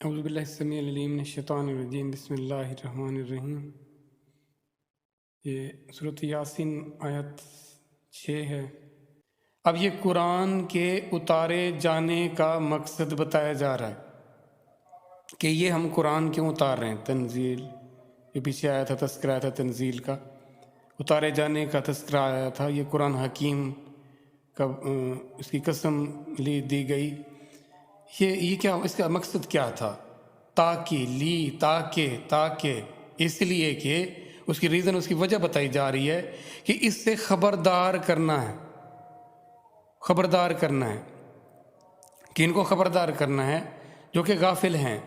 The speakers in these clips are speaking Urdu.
اعوذ باللہ السمیع العلیم من الشیطان الرجیم بسم اللہ الرحمن الرحیم۔ یہ سورۃ یاسین آیت 6 ہے۔ اب یہ قرآن کے اتارے جانے کا مقصد بتایا جا رہا ہے کہ یہ ہم قرآن کیوں اتار رہے ہیں۔ تنزیل، یہ پیچھے آیا تھا، تذکرہ آیا تھا تنزیل کا، اتارے جانے کا تذکرہ آیا تھا۔ یہ قرآن حکیم کا اس کی قسم دی گئی۔ یہ کیا، اس کا مقصد کیا تھا؟ تاکہ اس لیے کہ اس کی ریزن، اس کی وجہ بتائی جا رہی ہے کہ اس سے خبردار کرنا ہے کہ ان کو خبردار کرنا ہے جو کہ غافل ہیں،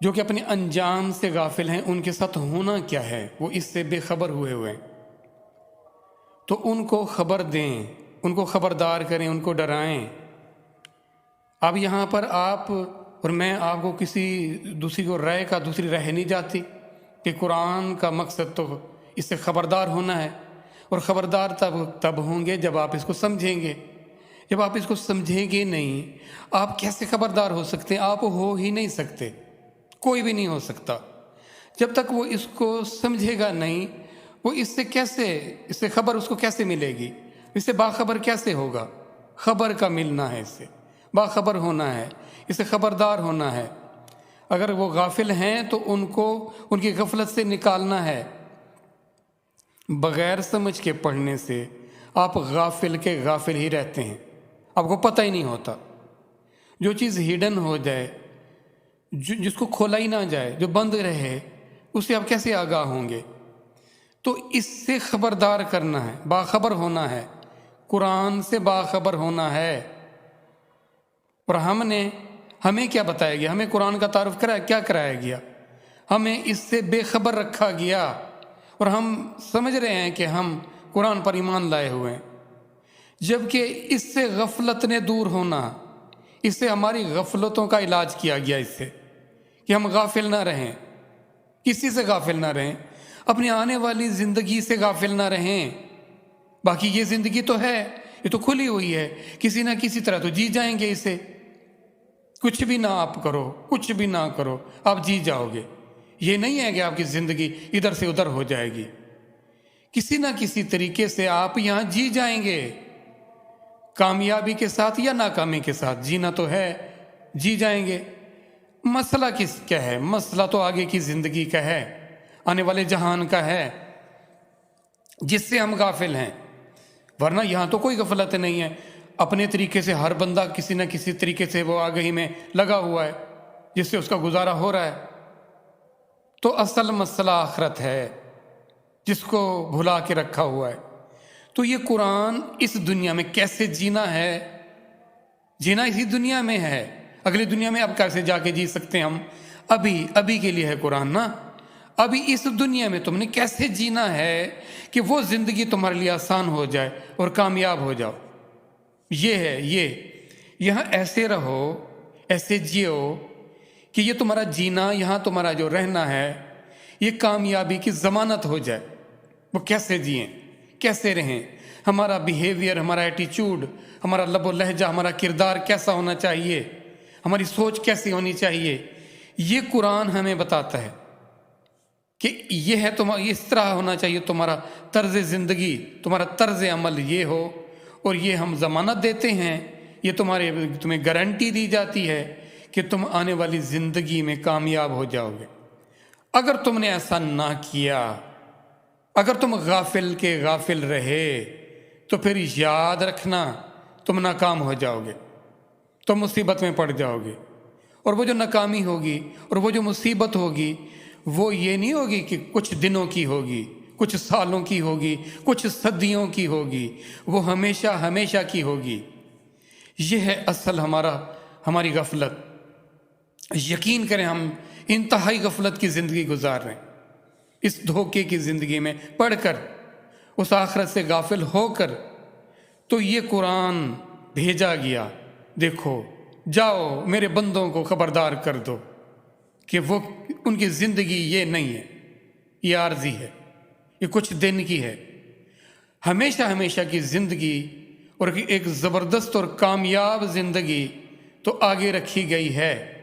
جو کہ اپنے انجام سے غافل ہیں، ان کے ساتھ ہونا کیا ہے، وہ اس سے بے خبر ہوئے ہیں، تو ان کو خبر دیں، ان کو خبردار کریں، ان کو ڈرائیں۔ اب یہاں پر آپ اور میں، آپ کو کسی دوسری رائے نہیں جاتی کہ قرآن کا مقصد تو اس سے خبردار ہونا ہے، اور خبردار تب ہوں گے جب آپ اس کو سمجھیں گے۔ جب آپ اس کو سمجھیں گے نہیں، آپ کیسے خبردار ہو سکتے ہیں؟ آپ ہو ہی نہیں سکتے، کوئی بھی نہیں ہو سکتا جب تک وہ اس کو سمجھے گا نہیں۔ وہ اس سے خبر اس کو کیسے ملے گی؟ اس سے باخبر کیسے ہوگا؟ خبر کا ملنا ہے، اس سے باخبر ہونا ہے، اس سے خبردار ہونا ہے۔ اگر وہ غافل ہیں تو ان کو ان کی غفلت سے نکالنا ہے۔ بغیر سمجھ کے پڑھنے سے آپ غافل کے غافل ہی رہتے ہیں، آپ کو پتہ ہی نہیں ہوتا۔ جو چیز ہڈن ہو جائے، جس کو کھولا ہی نہ جائے، جو بند رہے، اس سے آپ کیسے آگاہ ہوں گے؟ تو اس سے خبردار کرنا ہے، باخبر ہونا ہے، قرآن سے باخبر ہونا ہے۔ اور ہمیں کیا بتایا گیا؟ ہمیں قرآن کا تعارف کیا کرایا گیا؟ ہمیں اس سے بے خبر رکھا گیا، اور ہم سمجھ رہے ہیں کہ ہم قرآن پر ایمان لائے ہوئے ہیں، جبکہ اس سے غفلت نے دور ہونا، اس سے ہماری غفلتوں کا علاج کیا گیا، اس سے کہ ہم غافل نہ رہیں، کسی سے غافل نہ رہیں، اپنی آنے والی زندگی سے غافل نہ رہیں۔ باقی یہ زندگی تو ہے، یہ تو کھلی ہوئی ہے، کسی نہ کسی طرح تو جی جائیں گے اسے۔ کچھ بھی نہ آپ کرو، کچھ بھی نہ کرو، آپ جی جاؤ گے۔ یہ نہیں ہے کہ آپ کی زندگی ادھر سے ادھر ہو جائے گی، کسی نہ کسی طریقے سے آپ یہاں جی جائیں گے، کامیابی کے ساتھ یا ناکامی کے ساتھ جینا تو ہے، جی جائیں گے۔ مسئلہ کیا ہے؟ مسئلہ تو آگے کی زندگی کا ہے، آنے والے جہان کا ہے، جس سے ہم غافل ہیں۔ ورنہ یہاں تو کوئی غفلت نہیں ہے، اپنے طریقے سے ہر بندہ کسی نہ کسی طریقے سے وہ آگہی میں لگا ہوا ہے، جس سے اس کا گزارا ہو رہا ہے۔ تو اصل مسئلہ آخرت ہے، جس کو بھلا کے رکھا ہوا ہے۔ تو یہ قرآن اس دنیا میں کیسے جینا ہے، جینا اسی دنیا میں ہے، اگلی دنیا میں اب کیسے جا کے جی سکتے ہیں ہم؟ ابھی کے لیے ہے قرآن نا۔ ابھی اس دنیا میں تم نے کیسے جینا ہے کہ وہ زندگی تمہارے لیے آسان ہو جائے اور کامیاب ہو جاؤ۔ یہ ہے، یہاں ایسے رہو، ایسے جیو کہ یہ تمہارا جینا، یہاں تمہارا جو رہنا ہے، یہ کامیابی کی ضمانت ہو جائے۔ وہ کیسے جئیں، کیسے رہیں، ہمارا بیہیویئر، ہمارا ایٹیچیوڈ، ہمارا لب و لہجہ، ہمارا کردار کیسا ہونا چاہیے، ہماری سوچ کیسی ہونی چاہیے، یہ قرآن ہمیں بتاتا ہے کہ یہ ہے اس طرح ہونا چاہیے تمہارا طرز زندگی، تمہارا طرز عمل یہ ہو، اور یہ ہم ضمانت دیتے ہیں، یہ تمہیں گارنٹی دی جاتی ہے کہ تم آنے والی زندگی میں کامیاب ہو جاؤ گے۔ اگر تم نے ایسا نہ کیا، اگر تم غافل کے غافل رہے، تو پھر یاد رکھنا تم ناکام ہو جاؤ گے، تم مصیبت میں پڑ جاؤ گے۔ اور وہ جو ناکامی ہوگی اور وہ جو مصیبت ہوگی، وہ یہ نہیں ہوگی کہ کچھ دنوں کی ہوگی، کچھ سالوں کی ہوگی، کچھ صدیوں کی ہوگی، وہ ہمیشہ ہمیشہ کی ہوگی۔ یہ ہے اصل ہماری غفلت۔ یقین کریں، ہم انتہائی غفلت کی زندگی گزار رہے ہیں، اس دھوکے کی زندگی میں پڑھ کر، اس آخرت سے غافل ہو کر۔ تو یہ قرآن بھیجا گیا، دیکھو، جاؤ میرے بندوں کو خبردار کر دو کہ وہ ان کی زندگی یہ نہیں ہے، یہ عارضی ہے، یہ کچھ دن کی ہے۔ ہمیشہ ہمیشہ کی زندگی اور ایک زبردست اور کامیاب زندگی تو آگے رکھی گئی ہے۔